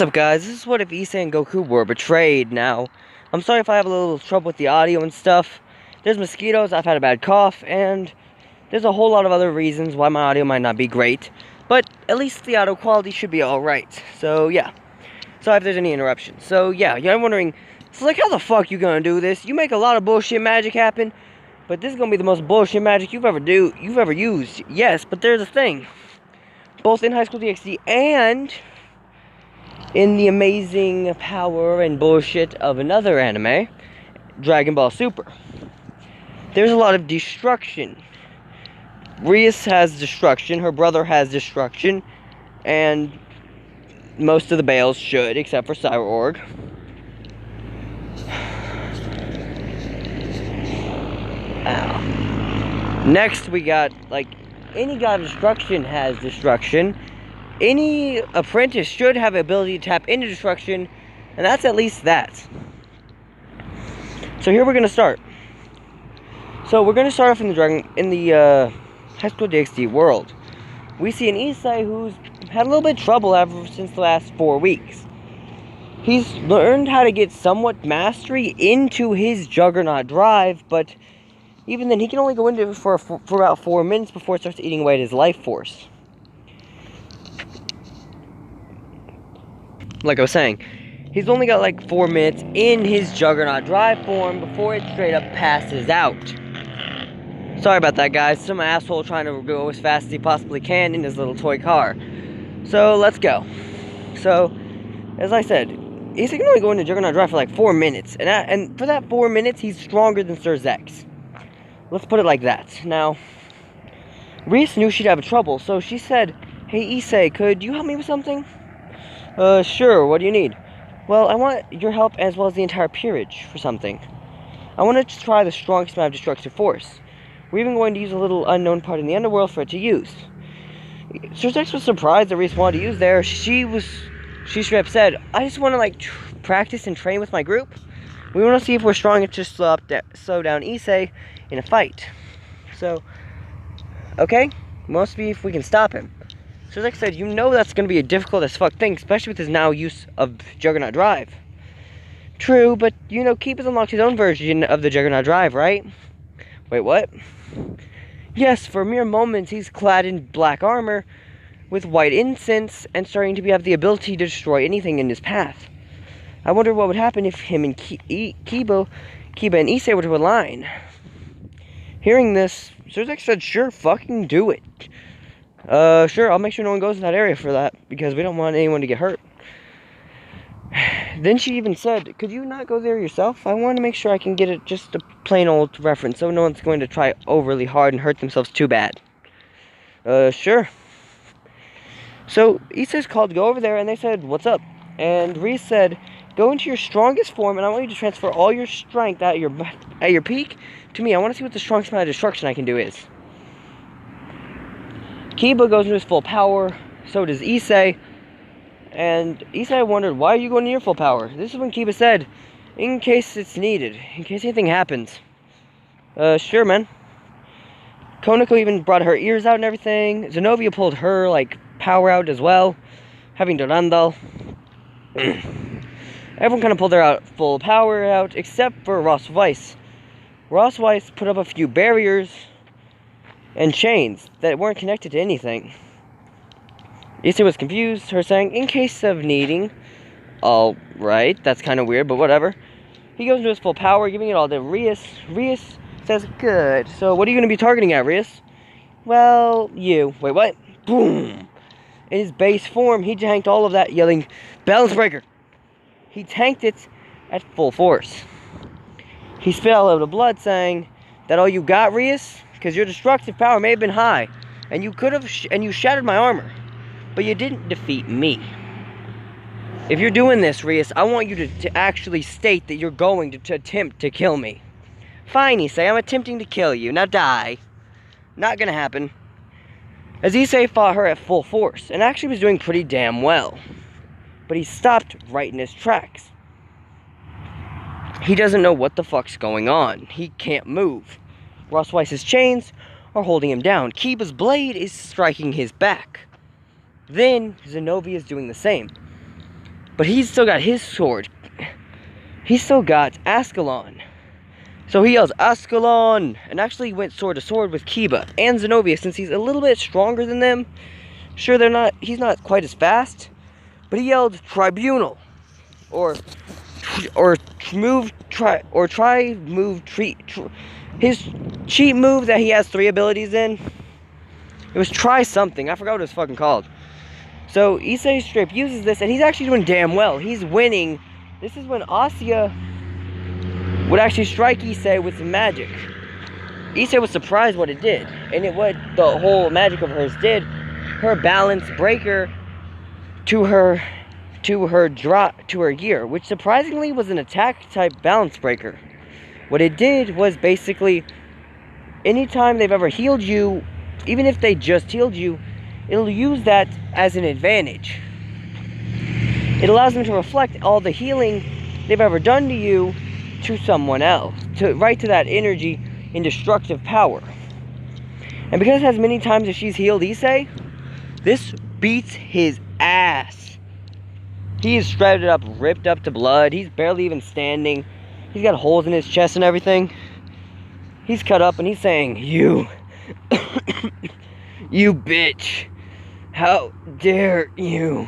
up, guys? This is what if Issei and Goku were betrayed. Now, I'm sorry if I have a little trouble with the audio and stuff. There's mosquitoes, I've had a bad cough, and there's a whole lot of other reasons why my audio might not be great. But at least the audio quality should be alright. So, yeah. Sorry if there's any interruptions. So, yeah, I'm wondering, so like, how the fuck you gonna do this? You make a lot of bullshit magic happen, but this is gonna be the most bullshit magic you've ever used. Yes, but there's a thing. Both in High School DxD and in the amazing power and bullshit of another anime, Dragon Ball Super. There's a lot of destruction. Rias has destruction, her brother has destruction, and most of the Bales should, except for Cyborg. Ow. Next we got, like, any god of destruction has destruction. Any apprentice should have the ability to tap into destruction, and that's at least that. So here we're gonna start. So we're gonna start off in the High School DxD world. We see an Issei who's had a little bit of trouble ever since the last 4 weeks. He's learned how to get somewhat mastery into his Juggernaut drive, but even then he can only go into it for about 4 minutes before it starts eating away at his life force. Like I was saying, he's only got like 4 minutes in his Juggernaut drive form before it straight up passes out. Sorry about that, guys. Some asshole trying to go as fast as he possibly can in his little toy car. So, let's go. So, as I said, he can only go into Juggernaut drive for like 4 minutes. And for that 4 minutes, he's stronger than Sir Zex. Let's put it like that. Now, Reese knew she'd have trouble, so she said, "Hey, Issei, could you help me with something?" Sure, what do you need? Well, I want your help as well as the entire peerage for something. I want to try the strongest amount of destructive force. We're even going to use a little unknown part in the underworld for it to use. Sir Zex was surprised that Reese wanted to use there. She straight up said, I just want to, like, practice and train with my group. We want to see if we're strong enough to slow down Issei in a fight. So, okay, must be if we can stop him. So like I said, you know that's going to be a difficult as fuck thing, especially with his now use of Juggernaut Drive. True, but you know, Keep has unlocked his own version of the Juggernaut Drive, right? Wait, what? Yes, for mere moments he's clad in black armor with white incense and starting to have the ability to destroy anything in his path. I wonder what would happen if him and Kiba and Issei were to align. Hearing this, Sir Zex said, sure, fucking do it. Sure, I'll make sure no one goes in that area for that, because we don't want anyone to get hurt. Then she even said, could you not go there yourself? I want to make sure I can get it just a plain old reference, so no one's going to try overly hard and hurt themselves too bad. Sure. So, Issei's called to go over there, and they said, what's up? And Reese said, go into your strongest form, and I want you to transfer all your strength at your peak to me. I want to see what the strongest amount of destruction I can do is. Kiba goes into his full power, so does Issei, and Issei wondered, why are you going to your full power? This is when Kiba said, in case it's needed, in case anything happens. Sure, man. Konako even brought her ears out and everything. Zenobia pulled her, like, power out as well, having Durandal. Everyone kind of pulled their full power out, except for Ross Weiss. Ross Weiss put up a few barriers and chains that weren't connected to anything. Issei was confused, her saying, in case of needing. Alright, that's kind of weird, but whatever. He goes into his full power, giving it all to Rias. Rias says, good. So what are you going to be targeting at, Rias? Well, you. Wait, what? Boom! In his base form, he tanked all of that, yelling, Balance Breaker! He tanked it at full force. He spit out a little blood, saying, that all you got, Rias? Because your destructive power may have been high, and you could have, and you shattered my armor, but you didn't defeat me. If you're doing this, Rias, I want you to actually state that you're going to attempt to kill me. Fine, Issei, I'm attempting to kill you. Now die. Not gonna happen. As Issei fought her at full force, and actually was doing pretty damn well. But he stopped right in his tracks. He doesn't know what the fuck's going on. He can't move. Ross Weiss's chains are holding him down. Kiba's blade is striking his back. Then Zenobia is doing the same. But he's still got his sword. He's still got Ascalon. So he yells, Ascalon! And actually went sword to sword with Kiba and Zenobia, since he's a little bit stronger than them. Sure, he's not quite as fast, but he yelled Tribunal. His cheat move that he has 3 abilities in, it was try something. I forgot what it was fucking called. So Issei Strip uses this, and he's actually doing damn well. He's winning. This is when Asya would actually strike Issei with some magic. Issei was surprised what it did, and what the whole magic of hers did. Her balance breaker to her gear, which surprisingly was an attack type balance breaker. What it did was basically, anytime they've ever healed you, even if they just healed you, it'll use that as an advantage. It allows them to reflect all the healing they've ever done to you to someone else, right to that energy in destructive power. And because as many times as she's healed Issei, this beats his ass. He is shredded up, ripped up to blood. He's barely even standing. He's got holes in his chest and everything. He's cut up and he's saying, you bitch, how dare you,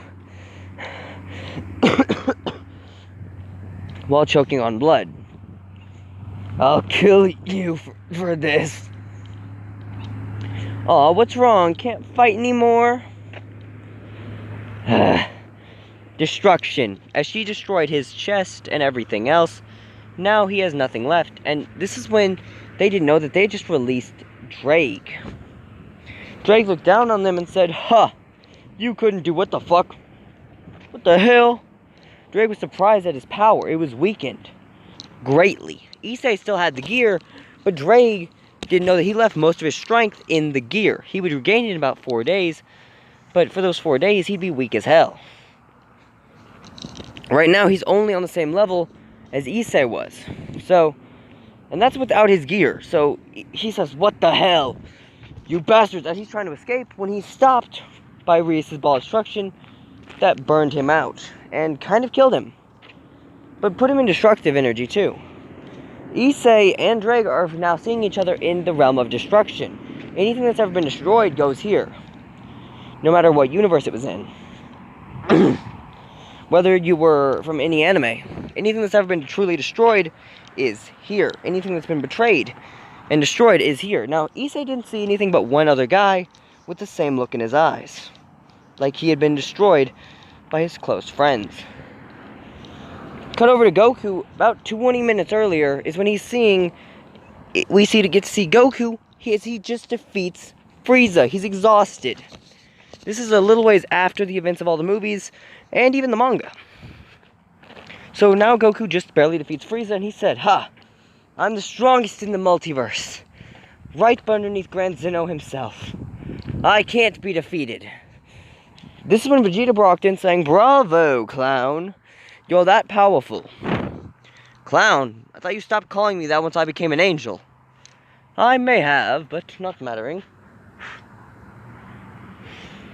while choking on blood. I'll kill you for this. Aw, what's wrong? Can't fight anymore? Destruction. As she destroyed his chest and everything else, now he has nothing left. And this is when they didn't know that they just released Drake. Drake looked down on them and said, huh, you couldn't do what the fuck? What the hell? Drake was surprised at his power. It was weakened greatly. Issei still had the gear, but Drake didn't know that he left most of his strength in the gear. He would regain it in about 4 days, but for those 4 days, he'd be weak as hell. Right now, he's only on the same level as Issei was. So, and that's without his gear. So, he says, what the hell? You bastards. As he's trying to escape, when he's stopped by Reese's ball of destruction, that burned him out and kind of killed him. But put him in destructive energy, too. Issei and Drake are now seeing each other in the realm of destruction. Anything that's ever been destroyed goes here. No matter what universe it was in. Whether you were from any anime, anything that's ever been truly destroyed is here. Anything that's been betrayed and destroyed is here. Now, Issei didn't see anything but one other guy with the same look in his eyes. Like he had been destroyed by his close friends. Cut over to Goku, about 20 minutes earlier, is when get to see Goku, he just defeats Frieza. He's exhausted. This is a little ways after the events of all the movies, and even the manga. So now Goku just barely defeats Frieza, and he said, ha, I'm the strongest in the multiverse. Right underneath Grand Zeno himself. I can't be defeated. This is when Vegeta walked in saying, bravo, clown. You're that powerful. Clown, I thought you stopped calling me that once I became an angel. I may have, but not mattering.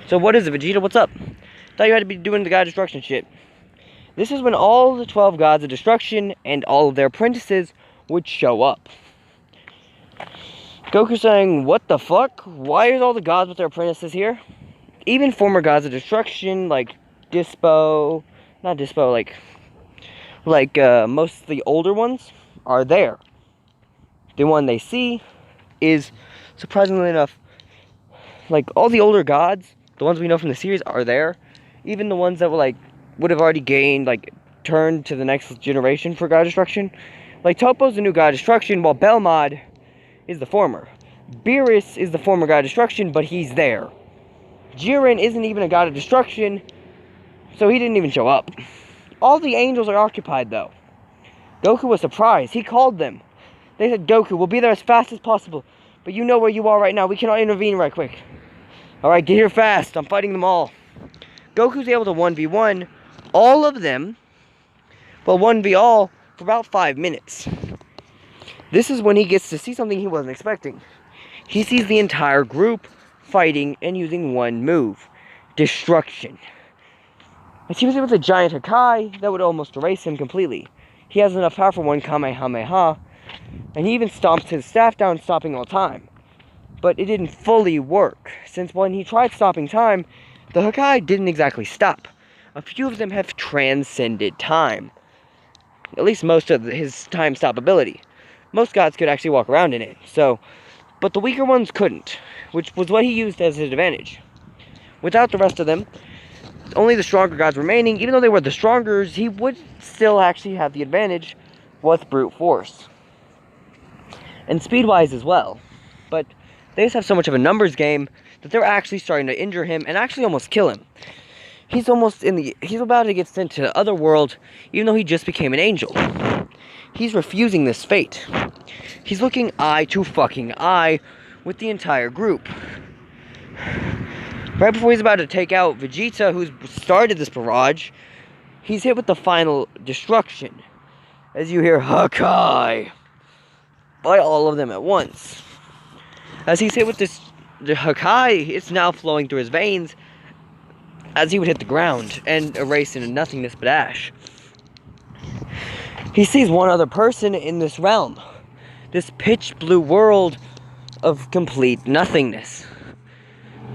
So what is it, Vegeta? What's up? Thought you had to be doing the God Destruction shit. This is when all the 12 gods of destruction and all of their apprentices would show up. Goku saying, what the fuck? Why is all the gods with their apprentices here? Even former gods of destruction, like Dispo, not Dispo, like most of the older ones are there. The one they see is, surprisingly enough, like all the older gods, the ones we know from the series are there. Even the ones that were would have already gained, turned to the next generation for God Destruction. Like Topo's the new God Destruction, while Belmod is the former. Beerus is the former God Destruction, but he's there. Jiren isn't even a God of Destruction, so he didn't even show up. All the angels are occupied, though. Goku was surprised. He called them. They said, Goku, we'll be there as fast as possible, but you know where you are right now. We cannot intervene right quick. Alright, get here fast. I'm fighting them all. Goku's able to 1v1 all of them, well, 1v all for about 5 minutes. This is when he gets to see something he wasn't expecting. He sees the entire group fighting and using one move. Destruction. as he was hit with a giant Hakai that would almost erase him completely. He has enough power for one Kamehameha, and he even stomped his staff down, stopping all time. But it didn't fully work, since when he tried stopping time, the Hakai didn't exactly stop. A few of them have transcended time. At least most of his time stop ability. Most gods could actually walk around in it, but the weaker ones couldn't, which was what he used as his advantage. Without the rest of them, only the stronger gods remaining, even though they were the stronger, he would still actually have the advantage with brute force. And speed-wise as well. But they just have so much of a numbers game that they're actually starting to injure him and actually almost kill him. He's about to get sent to the other world, even though he just became an angel. He's refusing this fate. He's looking eye to fucking eye with the entire group. Right before he's about to take out Vegeta, who's started this barrage, he's hit with the final destruction. As you hear Hakai by all of them at once. As he's hit with the Hakai, it's now flowing through his veins as he would hit the ground and erase into nothingness but ash. He sees one other person in this realm. This pitch blue world of complete nothingness.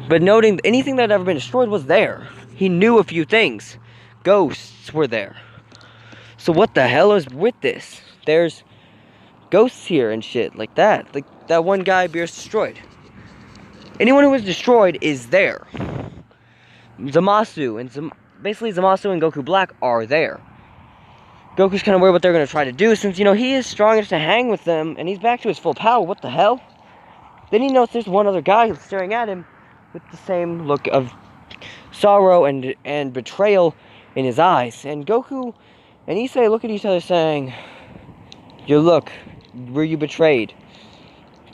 But noting anything that had ever been destroyed was there. He knew a few things. Ghosts were there. So what the hell is with this? There's ghosts here and shit like that. Like that one guy Beerus destroyed. Anyone who was destroyed is there. Zamasu and Zamasu and Goku Black are there. Goku's kind of worried what they're going to try to do since, he is strong enough to hang with them and he's back to his full power. What the hell? Then he notices there's one other guy who's staring at him with the same look of sorrow and betrayal in his eyes. And Goku and Issei look at each other saying, were you betrayed?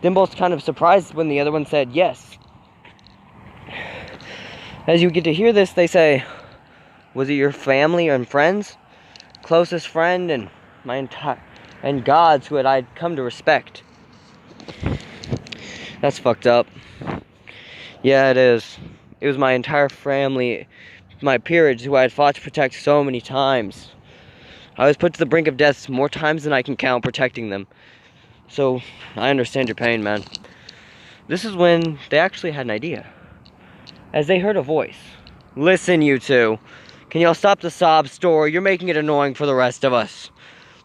Then both kind of surprised when the other one said yes. As you get to hear this, they say, was it your family and friends? Closest friend and and gods who I'd come to respect. That's fucked up. Yeah, it is. It was my entire family, my peerage, who I had fought to protect so many times. I was put to the brink of death more times than I can count protecting them. So, I understand your pain, man. This is when they actually had an idea. As they heard a voice. Listen, you two. Can y'all stop the sob story? You're making it annoying for the rest of us.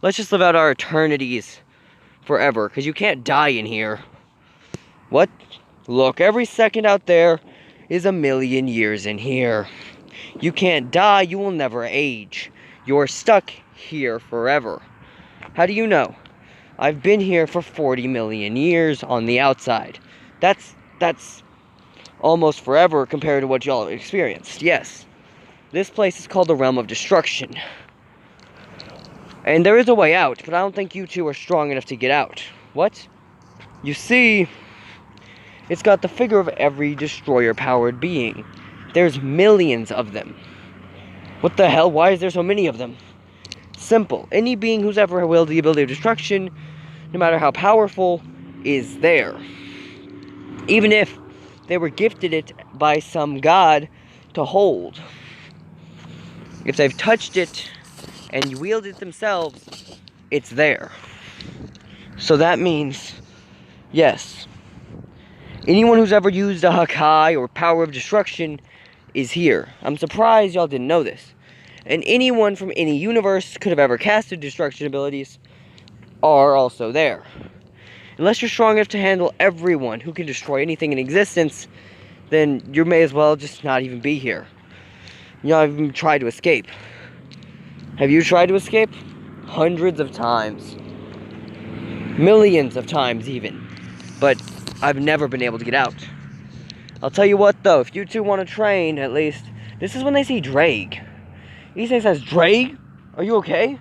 Let's just live out our eternities forever, because you can't die in here. What? Look, every second out there is 1,000,000 years in here. You can't die, you will never age. You're stuck here forever. How do you know? I've been here for 40 million years on the outside. That's almost forever compared to what y'all have experienced. Yes. This place is called the Realm of Destruction. And there is a way out, but I don't think you two are strong enough to get out. What? You see, it's got the figure of every destroyer-powered being. There's millions of them. What the hell? Why is there so many of them? Simple. Any being who's ever wielded the ability of destruction, no matter how powerful, is there. Even if they were gifted it by some god to hold. If they've touched it and wielded it themselves, it's there. So that means, yes, anyone who's ever used a Hakai or power of destruction is here. I'm surprised y'all didn't know this. And anyone from any universe could have ever casted destruction abilities are also there. Unless you're strong enough to handle everyone who can destroy anything in existence, then you may as well just not even be here. I've even tried to escape. Have you tried to escape? Hundreds of times. Millions of times even. But I've never been able to get out. I'll tell you what though, if you two want to train, at least, this is when they see Drake. Issei says, Drake? Are you okay?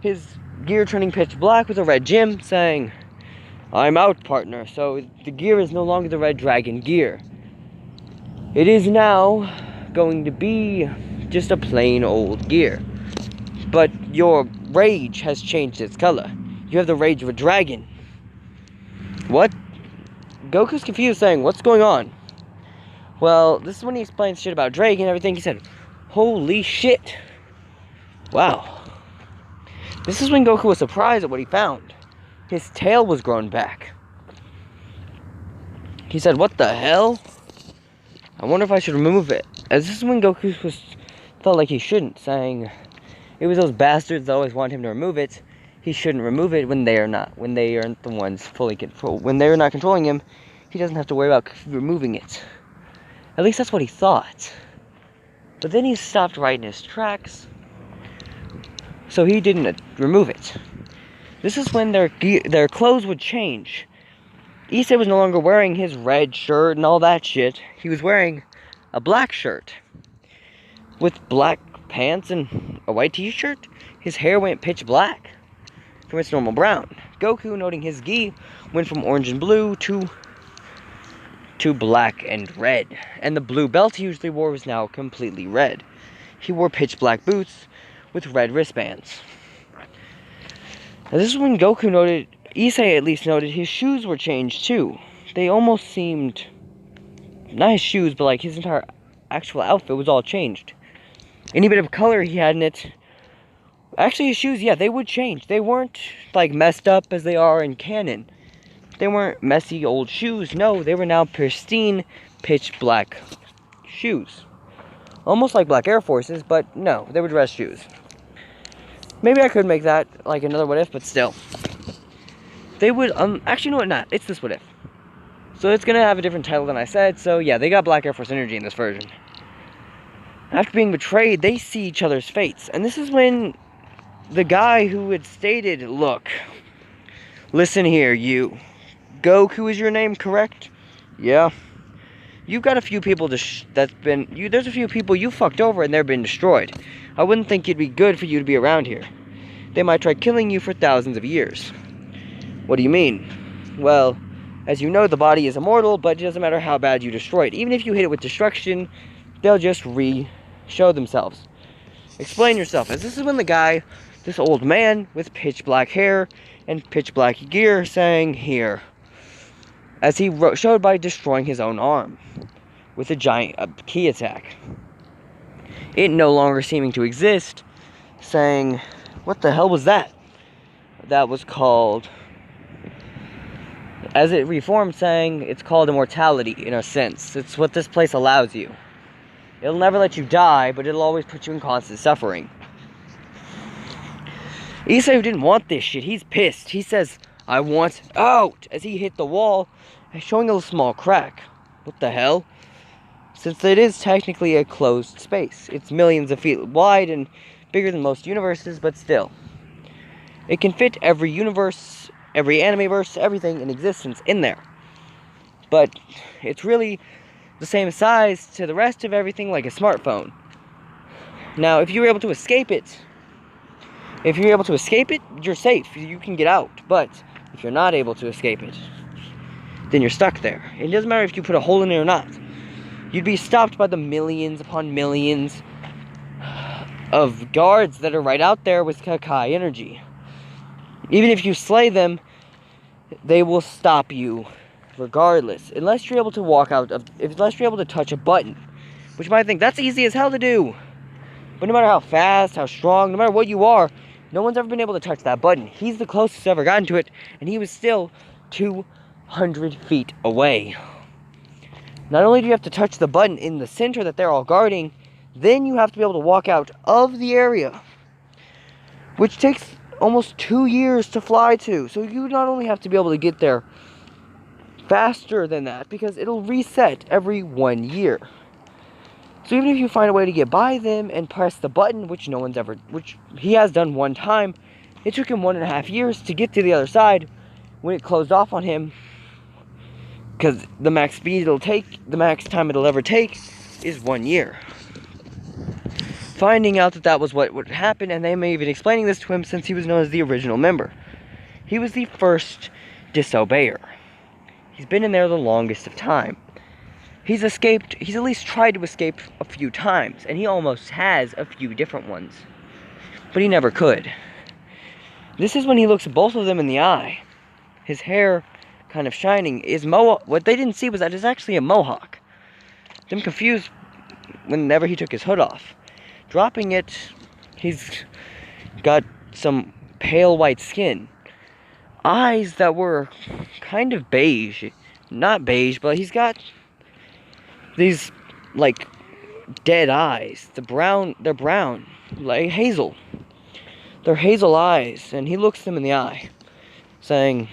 His gear turning pitch black with a red gem, saying, I'm out, partner. So the gear is no longer the red dragon gear. It is now going to be just a plain old gear. But your rage has changed its color. You have the rage of a dragon. What? Goku's confused, saying, what's going on? Well, this is when he explains shit about Drake and everything. He said, Holy shit. Wow. This is when Goku was surprised at what he found. His tail was grown back. He said, what the hell? I wonder if I should remove it. As this is when Goku felt like he shouldn't, saying it was those bastards that always want him to remove it. He shouldn't remove it when they are not. When they aren't the ones fully control. When they're not controlling him, he doesn't have to worry about removing it. At least that's what he thought. But then he stopped right in his tracks. So he didn't remove it. This is when their clothes would change. Issei was no longer wearing his red shirt and all that shit. He was wearing a black shirt with black pants and a white t-shirt. His hair went pitch black from its normal brown. Goku, noting his gi, went from orange and blue to black and red. And the blue belt he usually wore was now completely red. He wore pitch black boots with red wristbands. Now this is when Goku noted, Issei at least noted, his shoes were changed too. They almost seemed, not his shoes, but like his entire actual outfit was all changed. Any bit of color he had in it. Actually his shoes, yeah, they would change. They weren't like messed up as they are in canon. They weren't messy old shoes. No, they were now pristine pitch black shoes. Almost like black Air Forces, but no, they were dress shoes. Maybe I could make that like another what if, but still. They would, actually no, not. It's this what if. So it's gonna have a different title than I said, so yeah, they got Black Air Force energy in this version. After being betrayed, they see each other's fates. And this is when the guy who had stated, look, listen here, you. Goku is your name, correct? Yeah. You've got a few people there's a few people you fucked over and they've been destroyed. I wouldn't think it'd be good for you to be around here. They might try killing you for thousands of years. What do you mean? Well, as you know, the body is immortal, but it doesn't matter how bad you destroy it. Even if you hit it with destruction, they'll just show themselves. Explain yourself. As this is when the guy, this old man with pitch black hair and pitch black gear, saying here, as he showed by destroying his own arm with a giant ki attack. It no longer seeming to exist, saying, what the hell was that? That was called, as it reformed, saying it's called immortality in a sense. It's what this place allows you. It'll never let you die, but it'll always put you in constant suffering. Issei didn't want this shit. He's pissed. He says, I want out, as he hit the wall, showing a small crack. What the hell? Since it is technically a closed space. It's millions of feet wide and bigger than most universes, but still. It can fit every universe, every anime-verse, everything in existence in there. But it's really the same size to the rest of everything, like a smartphone. Now, if you were able to escape it, you're safe. You can get out. But if you're not able to escape it, then you're stuck there. It doesn't matter if you put a hole in it or not. You'd be stopped by the millions upon millions of guards that are right out there with Kakai energy. Even if you slay them, they will stop you regardless. Unless you're able to unless you're able to touch a button. Which you might think, that's easy as hell to do. But no matter how fast, how strong, no matter what you are, no one's ever been able to touch that button. He's the closest ever gotten to it, and he was still 200 feet away. Not only do you have to touch the button in the center that they're all guarding, then you have to be able to walk out of the area, which takes almost 2 years to fly to. So you not only have to be able to get there faster than that, because it'll reset every 1 year. So even if you find a way to get by them and press the button, which he has done one time, it took him 1.5 years to get to the other side when it closed off on him. Because the max time it'll ever take is 1 year. Finding out that was what would happen, and they may even explaining this to him since he was known as the original member. He was the first disobeyer. He's been in there the longest of time. He's at least tried to escape a few times, and he almost has a few different ones. But he never could. This is when he looks both of them in the eye. His hair kind of shining is what they didn't see was that it's actually a mohawk. Them confused whenever he took his hood off. dropping it, he's got some pale white skin, eyes that were kind of beige, not beige, but he's got these like dead eyes. They're brown, like hazel. They're hazel eyes, and he looks them in the eye, saying,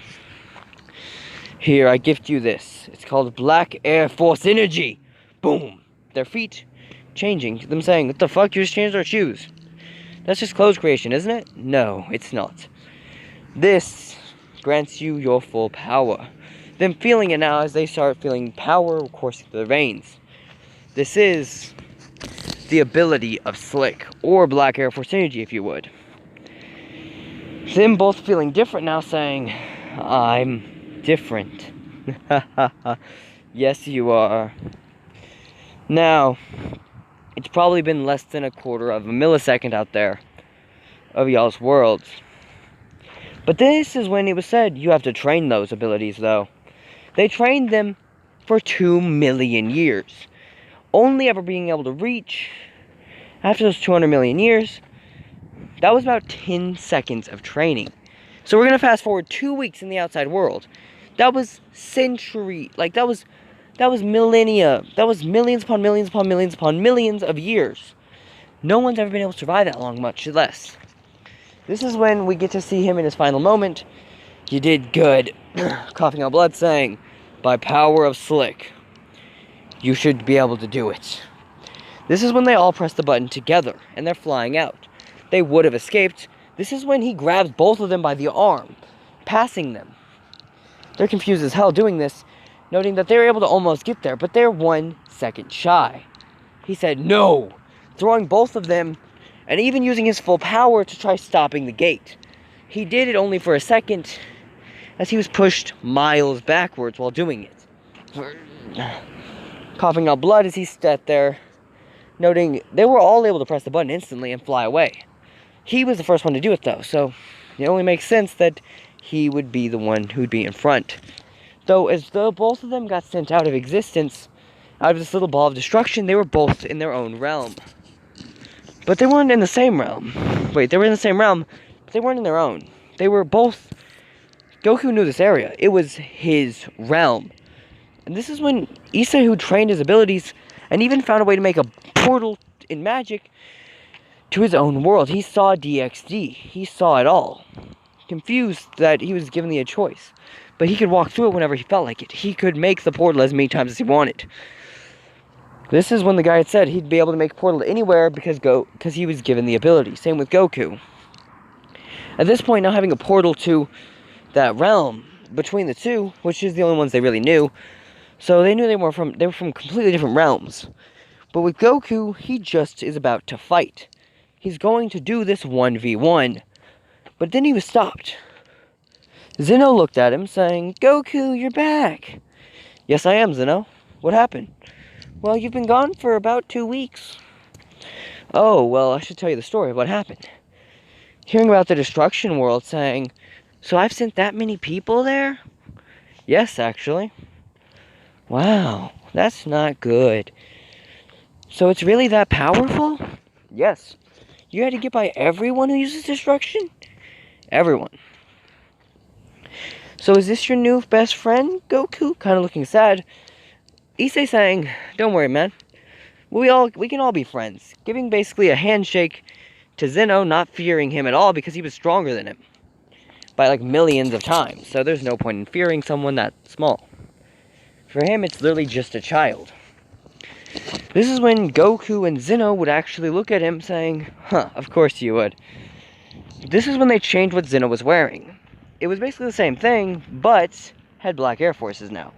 "Here, I gift you this. It's called Black Air Force Energy." Boom. Their feet changing, them saying, "What the fuck? You just changed our shoes." That's just clothes creation, isn't it? No, it's not. This grants you your full power. Them feeling it now as they start feeling power coursing through their veins. This is the ability of Slick, or Black Air Force Energy, if you would. Them both feeling different now, saying, "I'm different." Yes, you are. Now, it's probably been less than a quarter of a millisecond out there of y'all's worlds. But this is when it was said, you have to train those abilities, though. They trained them for 2 million years. Only ever being able to reach, after those 200 million years, that was about 10 seconds of training. So we're going to fast forward 2 weeks in the outside world. That was that was millennia. That was millions upon millions upon millions upon millions of years. No one's ever been able to survive that long, much less. This is when we get to see him in his final moment. "You did good," coughing out blood, saying, "By power of Slick, you should be able to do it." This is when they all press the button together, and they're flying out. They would have escaped. This is when he grabs both of them by the arm, passing them. They're confused as hell doing this, noting that they're able to almost get there, but they're 1 second shy. He said, "No!" throwing both of them, and even using his full power to try stopping the gate. He did it only for a second, as he was pushed miles backwards while doing it. Coughing out blood as he sat there, noting they were all able to press the button instantly and fly away. He was the first one to do it, though, so it only makes sense that he would be the one who'd be in front. Though, as though both of them got sent out of existence, out of this little ball of destruction, they were both in their own realm. But they weren't in the same realm. Wait, they were in the same realm, but they weren't in their own. They were both... Goku knew this area. It was his realm. And this is when Issei, who trained his abilities, and even found a way to make a portal in magic to his own world. He saw DXD. He saw it all. Confused that he was given a choice. But he could walk through it whenever he felt like it. He could make the portal as many times as he wanted. This is when the guy had said he'd be able to make a portal anywhere because he was given the ability. Same with Goku. At this point, now having a portal to that realm between the two, which is the only ones they really knew, so they knew they were from completely different realms. But with Goku, he just is about to fight. He's going to do this 1v1. But then he was stopped. Zeno looked at him, saying, "Goku, you're back." "Yes, I am, Zeno. What happened?" "Well, you've been gone for about 2 weeks." "Oh, well, I should tell you the story of what happened." Hearing about the destruction world, saying, "So I've sent that many people there?" "Yes, actually." "Wow, that's not good." "So it's really that powerful?" "Yes. You had to get by everyone who uses destruction?" "Everyone." "So is this your new best friend, Goku?" Kind of looking sad. Issei saying, "Don't worry, man. We can all be friends." Giving basically a handshake to Zeno, not fearing him at all because he was stronger than him by like millions of times. So there's no point in fearing someone that small. For him, it's literally just a child. This is when Goku and Zeno would actually look at him saying, "Huh, of course you would." This is when they changed what Zeno was wearing. It was basically the same thing, but had Black Air Forces now.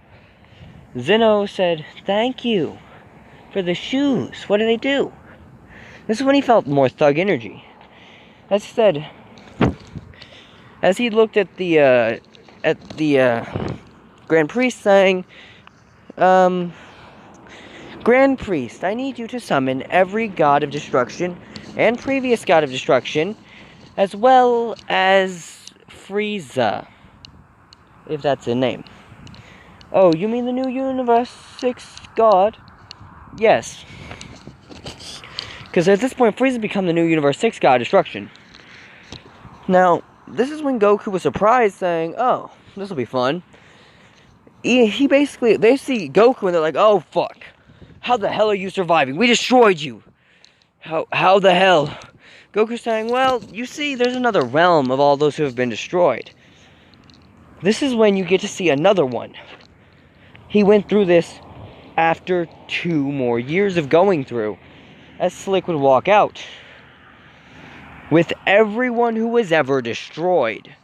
Zeno said, "Thank you for the shoes. What do they do?" This is when he felt more thug energy. As he said, as he looked at the Grand Priest, saying, "Grand Priest, I need you to summon every god of destruction and previous god of destruction, as well as Frieza, if that's a name." "Oh, you mean the new Universe 6 god?" "Yes." Because at this point, Frieza become the new Universe 6 God of Destruction. Now, this is when Goku was surprised, saying, oh, this will be fun. He basically, they see Goku and they're like, oh, fuck. How the hell are you surviving? We destroyed you. How the hell? Goku's saying, well, you see, there's another realm of all those who have been destroyed. This is when you get to see another one. He went through this after 2 more years of going through, as Slick would walk out with everyone who was ever destroyed.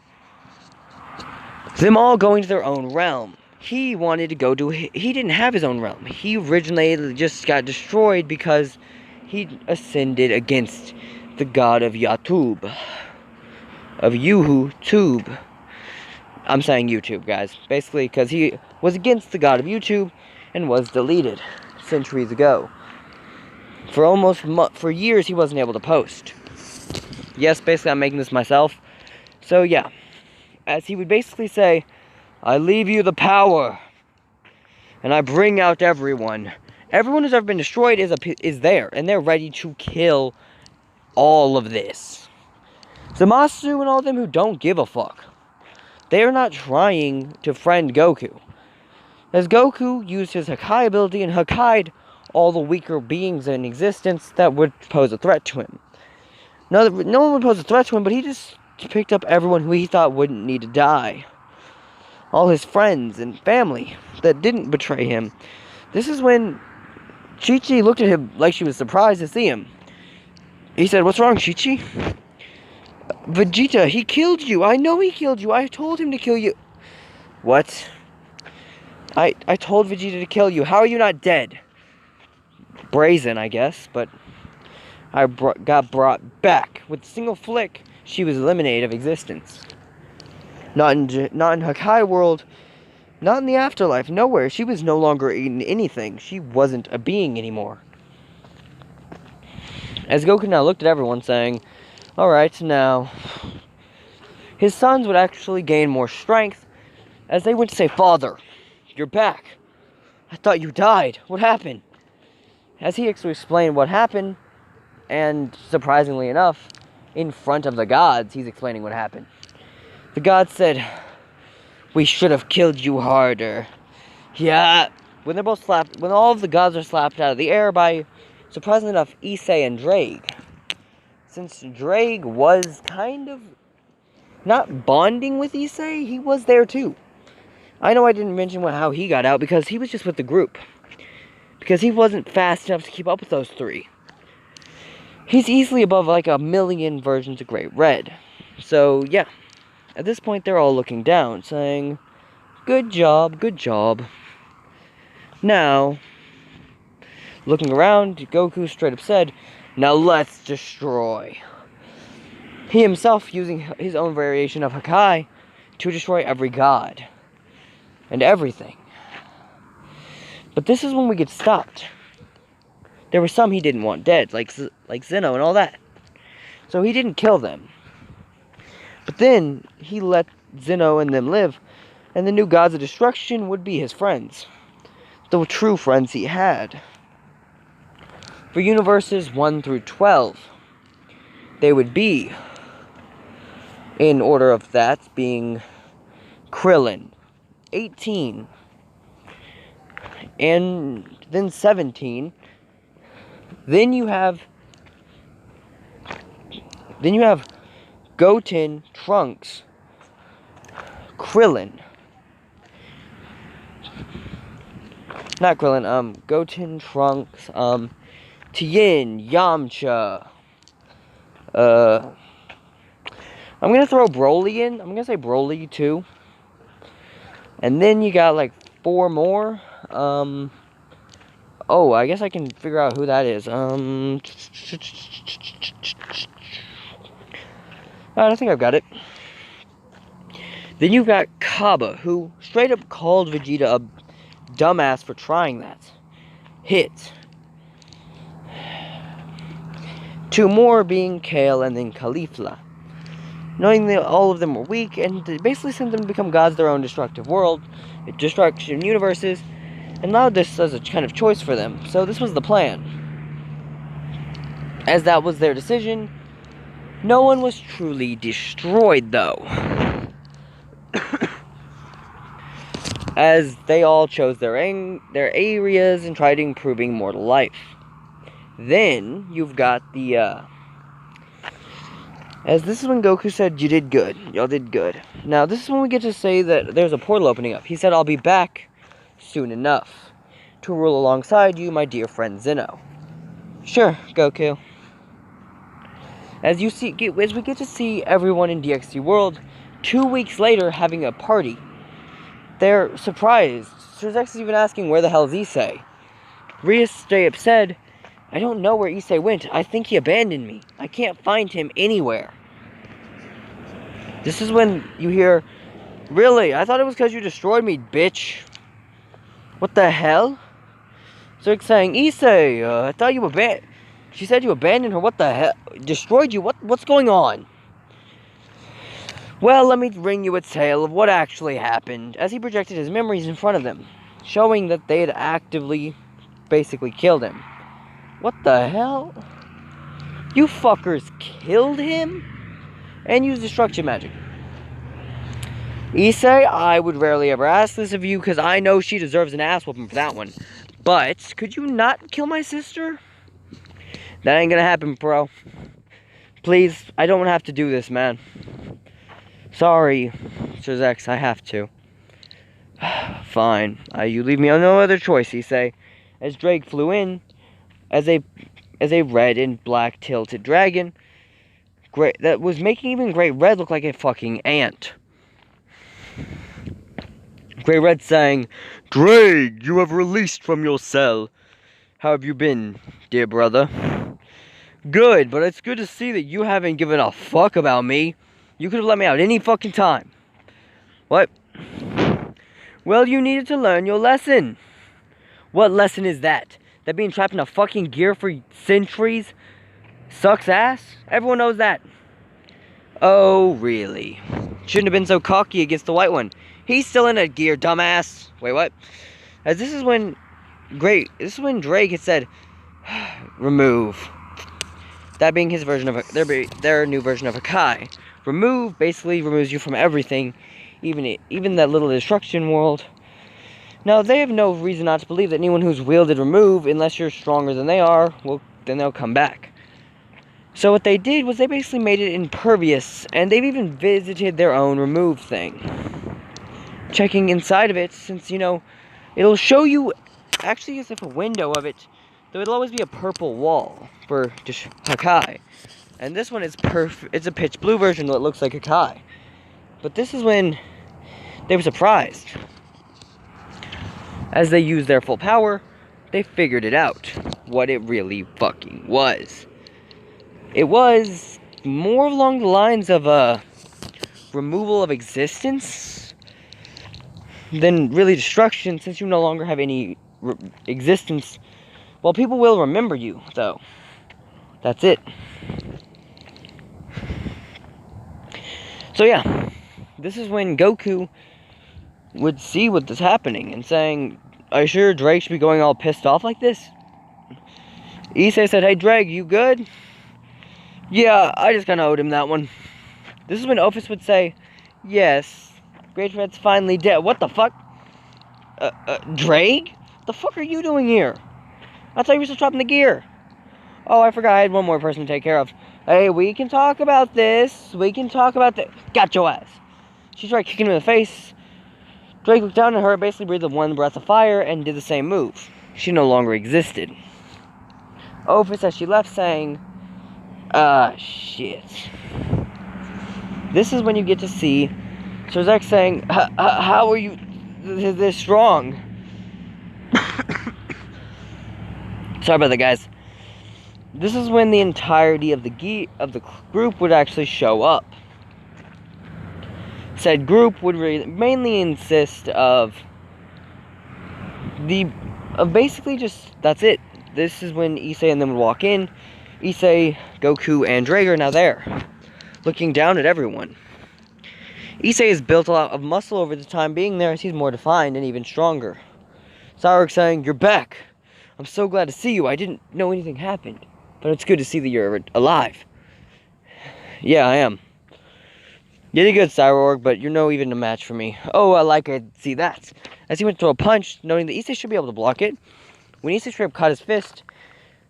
Them all going to their own realm. He wanted to go to... He didn't have his own realm. He originally just got destroyed because he ascended against the god of Yatub. Of Yuhu-Tube. I'm saying YouTube, guys. Basically, because he was against the god of YouTube and was deleted centuries ago. For years, he wasn't able to post. Yes, basically, I'm making this myself. So, yeah. As he would basically say, I leave you the power. And I bring out everyone. Everyone who's ever been destroyed is there. And they're ready to kill all of this. Zamasu and all of them who don't give a fuck. They are not trying to friend Goku. As Goku used his Hakai ability and Hakai'd all the weaker beings in existence that would pose a threat to him. No one would pose a threat to him, but he just picked up everyone who he thought wouldn't need to die. All his friends and family that didn't betray him. This is when Chi-Chi looked at him like she was surprised to see him. He said, what's wrong, Chi-Chi? Vegeta, he killed you. I know he killed you. I told him to kill you. What? I told Vegeta to kill you. How are you not dead? Brazen, I guess, but I got brought back. With a single flick, she was eliminated of existence. Not in Hakai world, not in the afterlife, nowhere. She was no longer in anything. She wasn't a being anymore. As Goku now looked at everyone saying, alright, now, his sons would actually gain more strength as they went to say, Father, you're back. I thought you died. What happened? As he explained what happened, and surprisingly enough, in front of the gods, he's explaining what happened. The gods said, we should have killed you harder. Yeah. When they're both slapped, when all of the gods are slapped out of the air by, surprisingly enough, Issei and Drake. Since Drake was kind of not bonding with Issei, he was there too. I know I didn't mention how he got out because he was just with the group. Because he wasn't fast enough to keep up with those 3. He's easily above like 1,000,000 versions of Great Red. So, yeah. At this point, they're all looking down, saying, good job, good job. Now, looking around, Goku straight up said, now let's destroy. He himself using his own variation of Hakai to destroy every god. And everything. But this is when we get stopped. There were some he didn't want dead, like Zeno and all that. So he didn't kill them. But then he let Zeno and them live, and the new gods of destruction would be his friends. The true friends he had. For universes 1 through 12, they would be, in order of that, being Krillin, 18, and then 17. Then you have Goten, Trunks, Krillin. Not Krillin, Goten, Trunks, Tien, Yamcha. I'm gonna throw Broly in. I'm gonna say Broly too. And then you got like 4 more. Oh, I guess I can figure out who that is. Alright, I think I've got it. Then you've got Kaba, who straight up called Vegeta a dumbass for trying that. Hit. 2 more being Kale and then Caulifla. Knowing that all of them were weak, and basically sent them to become gods of their own destructive world, destruction universes, and allowed this as a kind of choice for them. So this was the plan. As that was their decision, no one was truly destroyed, though. As they all chose their areas and tried improving mortal life. Then, you've got the, as this is when Goku said, you did good. Y'all did good. Now, this is when we get to say that there's a portal opening up. He said, I'll be back soon enough to rule alongside you, my dear friend Zeno. Sure, Goku. As we get to see everyone in DxD World 2 weeks later having a party, they're surprised. Sirzex is even asking, where the hell is Issei? Rias straight up said, I don't know where Issei went. I think he abandoned me. I can't find him anywhere. This is when you hear, really? I thought it was because you destroyed me, bitch. What the hell? So it's saying, Issei, I thought you abandoned... She said you abandoned her. What the hell? Destroyed you? What's going on? Well, let me bring you a tale of what actually happened, as he projected his memories in front of them, showing that they had actively, basically killed him. What the hell? You fuckers killed him? And used destruction magic. Issei, I would rarely ever ask this of you, because I know she deserves an ass whooping for that one. But, could you not kill my sister? That ain't gonna happen, bro. Please, I don't have to do this, man. Sorry, Sirzex, I have to. Fine. You leave me on no other choice, Issei. As Drake flew in, as a red and black tilted dragon, that was making even Great Red look like a fucking ant. Great Red saying, Drake, you have released from your cell. How have you been, dear brother? Good, but it's good to see that you haven't given a fuck about me. You could have let me out any fucking time. What? Well, you needed to learn your lesson. What lesson is that? That being trapped in a fucking gear for centuries sucks ass? Everyone knows that. Oh, really? Shouldn't have been so cocky against the white one. He's still in a gear, dumbass. Wait, what? As this is when Drake had said, remove. That being his version of their new version of Hakai. Remove basically removes you from everything, even that little destruction world. Now, they have no reason not to believe that anyone who's wielded remove, unless you're stronger than they are, then they'll come back. So what they did was they basically made it impervious, and they've even visited their own remove thing. Checking inside of it, since, it'll show you, actually as if a window of it, there would always be a purple wall for just Hakai. And this one is it's a pitch blue version that looks like Hakai. But this is when they were surprised. As they used their full power, they figured it out. What it really fucking was. It was more along the lines of a removal of existence than really destruction, since you no longer have any existence. Well, people will remember you, though. That's it. So yeah, this is when Goku would see what is happening and saying, are you sure Drake should be going all pissed off like this? Issei said, hey Drake, you good? Yeah, I just kinda owed him that one. This is when Ophis would say, yes, Great Red's finally dead. What the fuck? Drake? The fuck are you doing here? I thought you were still trapped in the gear. Oh, I forgot I had one more person to take care of. Hey, we can talk about this. We can talk about that. Got your ass. She tried kicking him in the face. Drake looked down at her, basically breathed one breath of fire, and did the same move. She no longer existed. Ophis, as she left, saying, shit. This is when you get to see Sirzex saying, how are you this strong? Sorry about that, guys. This is when the entirety of the group would actually show up. Said group would mainly insist of basically just, that's it. This is when Issei and them would walk in. Issei, Goku, and Drake are now there, looking down at everyone. Issei has built a lot of muscle over the time being there, as he's more defined and even stronger. Sarek saying, you're back. I'm so glad to see you. I didn't know anything happened. but it's good to see that you're alive. Yeah, I am. You did good, Cyborg, but you're no even a match for me. Oh, I like it. See that. As he went to throw a punch, noting that Issei should be able to block it, when Issei straight up caught his fist,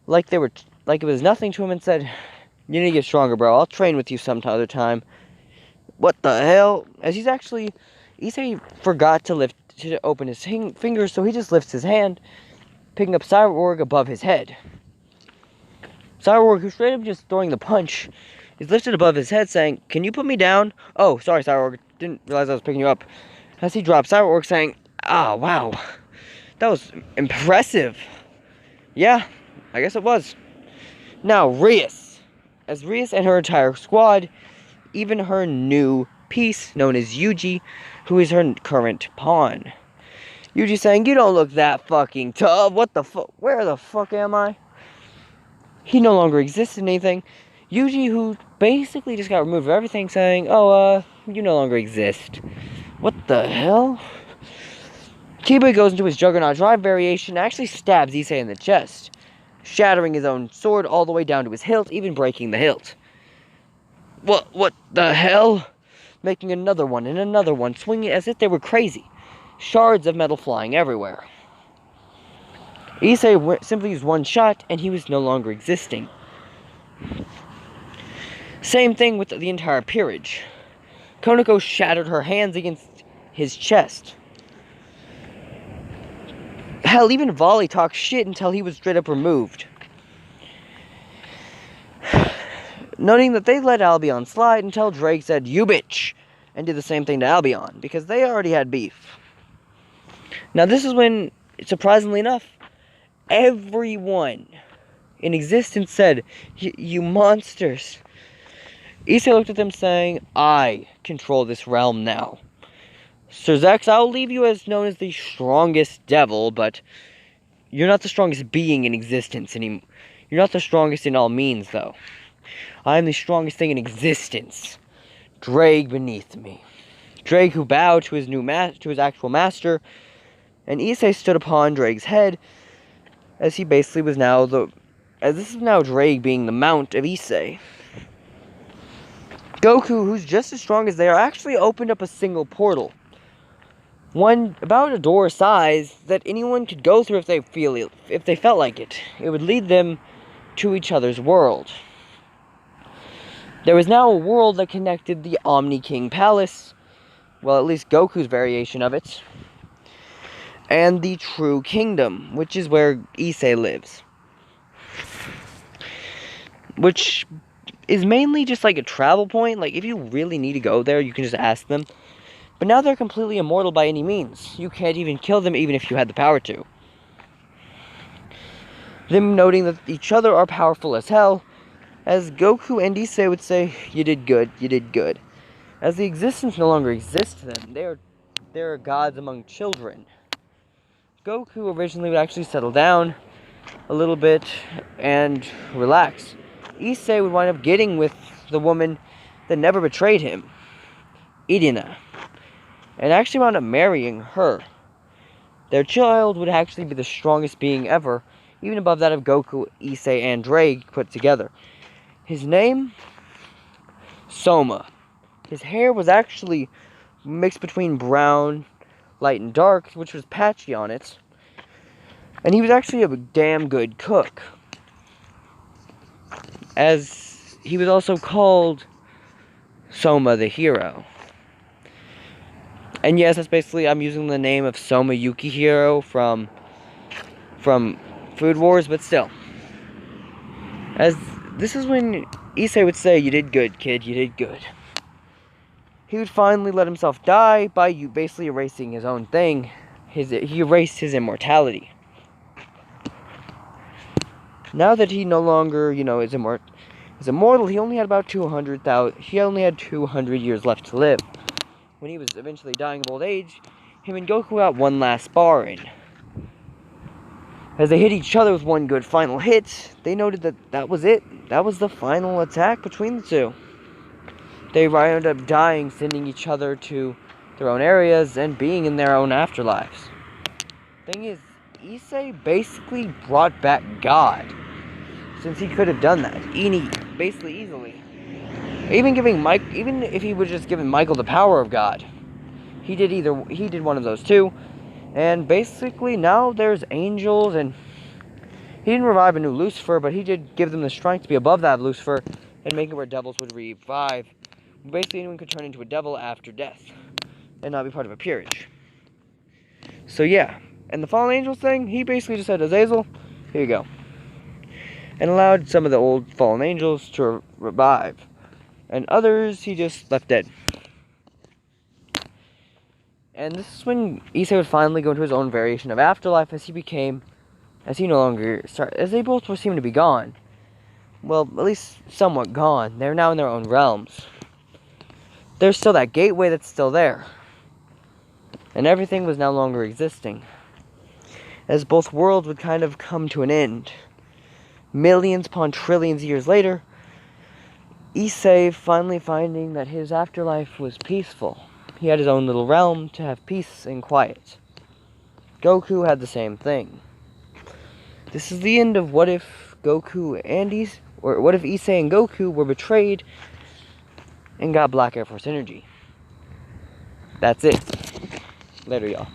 like it was nothing to him, and said, "You need to get stronger, bro. I'll train with you some other time." What the hell? As Issei forgot to open his fingers, so he just lifts his hand, picking up Cyborg above his head. Cyborg, who straight up just throwing the punch, is lifted above his head, saying, "Can you put me down?" "Oh, sorry, Cyborg. Didn't realize I was picking you up." As he drops, Cyborg saying, "Ah, wow. That was impressive." Yeah, I guess it was. Now, Rias. As Rias and her entire squad, even her new piece, known as Yuji, who is her current pawn. Yuji saying, "You don't look that fucking tough. What the fuck? Where the fuck am I?" He no longer exists in anything. Yuji, who basically just got removed from everything, saying, "Oh, you no longer exist." What the hell? Kiba goes into his Juggernaut Drive variation and actually stabs Issei in the chest, shattering his own sword all the way down to his hilt, even breaking the hilt. What the hell? Making another one and another one, swinging as if they were crazy. Shards of metal flying everywhere. Issei simply used one shot, and he was no longer existing. Same thing with the entire peerage. Konako shattered her hands against his chest. Hell, even Volley talked shit until he was straight up removed. Noting that they let Albion slide until Drake said, "You bitch," and did the same thing to Albion, because they already had beef. Now this is when, surprisingly enough, everyone in existence said, "You monsters." Issei looked at them saying, "I control this realm now. Sir Zex, I'll leave you as known as the strongest devil, but you're not the strongest being in existence anymore. You're not the strongest in all means, though. I am the strongest thing in existence. Drake beneath me." Drake, who bowed to his actual master, and Issei stood upon Drake's head, as he basically was now this is now Drake being the mount of Issei. Goku, who's just as strong as they are, actually opened up a single portal. One about a door size that anyone could go through if they felt like it. It would lead them to each other's world. There was now a world that connected the Omni King Palace, well, at least Goku's variation of it, and the True Kingdom, which is where Issei lives. Which is mainly just like a travel point. Like, if you really need to go there, you can just ask them. But now they're completely immortal by any means. You can't even kill them even if you had the power to. Them noting that each other are powerful as hell, as Goku and Issei would say, "You did good, you did good." As the existence no longer exists to them, they are gods among children. Goku originally would actually settle down a little bit and relax. Issei would wind up getting with the woman that never betrayed him, Irina, and actually wound up marrying her. Their child would actually be the strongest being ever, even above that of Goku, Issei, and Drake put together. His name? Soma. His hair was actually mixed between brown, light, and dark, which was patchy on it. And he was actually a damn good cook, as he was also called Soma the Hero. And yes, that's basically, I'm using the name of Soma Yukihiro from Food Wars, but still. As this is when Issei would say, "You did good, kid, you did good." He would finally let himself die by basically erasing his own thing. He erased his immortality. Now that he no longer, is immortal, he only had about 200 years left to live. When he was eventually dying of old age, him and Goku got one last spar in. As they hit each other with one good final hit, they noted that was it. That was the final attack between the two. They wound up dying, sending each other to their own areas and being in their own afterlives. Thing is, Issei basically brought back God. since he could have done that, basically easily. Even if he would just given Michael the power of God, he did one of those too. And basically now there's angels, and he didn't revive a new Lucifer, but he did give them the strength to be above that of Lucifer and make it where devils would revive. Basically, anyone could turn into a devil after death and not be part of a peerage. So yeah, and the fallen angels thing, he basically just said, Azazel, here you go. And allowed some of the old fallen angels to revive. And others, he just left dead. And this is when Issei would finally go into his own variation of afterlife as they both were seeming to be gone. Well, at least somewhat gone. They're now in their own realms. There's still that gateway that's still there. And everything was no longer existing. As both worlds would kind of come to an end. Millions upon trillions of years later, Issei finally finding that his afterlife was peaceful. He had his own little realm to have peace and quiet. Goku had the same thing. This is the end of what if Issei and Goku were betrayed and got Black Air Force energy. That's it. Later, y'all.